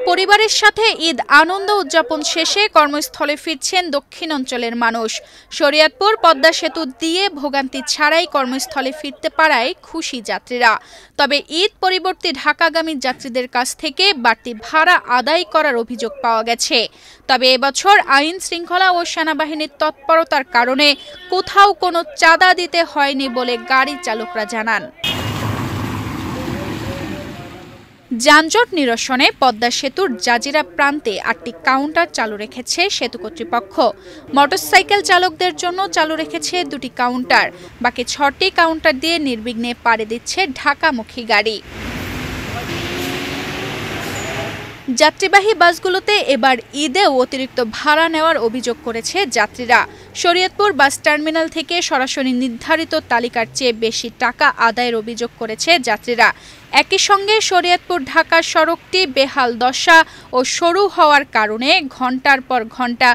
পরিবারের সাথে ঈদ আনন্দ উদযাপন শেষে কর্মস্থলে ফিরছেন দক্ষিণ অঞ্চলের মানুষ। শরীয়তপুর পদ্মা সেতু দিয়ে ভোগান্তি ছাড়াই কর্মস্থলে ফিরতে পারায় খুশি যাত্রীরা। তবে ঈদ পরিবর্তী ঢাকাগামী যাত্রীদের কাছ থেকে বাড়তি ভাড়া আদায় করার অভিযোগ পাওয়া গেছে। তবে এবছর আইন শৃঙ্খলা ও সেনাবাহিনীর তৎপরতার কারণে কোথাও কোনো চাঁদা দিতে হয়নি বলে গাড়ি চালকরা জানান। যানজট নিরসনে পদ্মা সেতুর জাজিরা প্রান্তে ৮টি কাউন্টার চালু রেখেছে সেতু কর্তৃপক্ষ। মোটরসাইকেল চালকদের জন্য চালু রেখেছে 2টি কাউন্টার। বাকি 6টি কাউন্টার দিয়ে নির্বিঘ্নে পাড়ি দিচ্ছে ঢাকামুখী গাড়ি। যাত্রীবাহী বাসগুলোতে এবার ঈদেও অতিরিক্ত ভাড়া নেওয়ার অভিযোগ করেছে যাত্রীরা। শরীয়তপুর বাস টার্মিনাল থেকে সরাসরি নির্ধারিত তালিকার চেয়ে বেশি টাকা আদায়ের অভিযোগ করেছে যাত্রীরা। একই সঙ্গে শরীয়তপুর ঢাকার সড়কটি বেহাল দশা ও সরু হওয়ার কারণে ঘণ্টার পর ঘণ্টা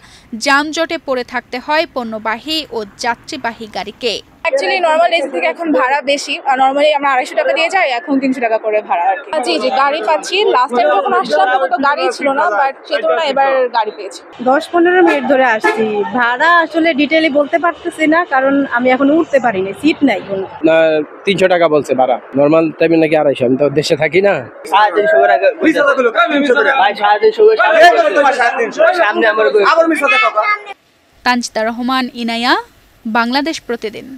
যানজটে পড়ে থাকতে হয় পণ্যবাহী ও যাত্রীবাহী গাড়িকে। অ্যাকচুয়ালি নরমাল এসি থেকে এখন ভাড়া বেশি। নরমালি আমরা 250 টাকা দিয়ে যাই, এখন 300 টাকা করে ভাড়া আর কি। জি গাড়ি পাচ্ছি। লাস্ট টাইম যখন আসলাম তখন তো গাড়ি ছিল না, বাট সে তুলনায় এবার গাড়ি পেয়েছি। 10-15 মিনিট ধরে আসছি। ভাড়া আসলে ডিটেইলি বলতে পারতেছি না, কারণ আমি এখন উঠতে পারিনি, সিট নাই কোনো। না 300 টাকা বলছে ভাড়া, নরমাল টাইমে নাকি 250। আমি তো দেশে থাকি না। তানজিদা রহমান, ইনায়া, বাংলাদেশ প্রতিদিন।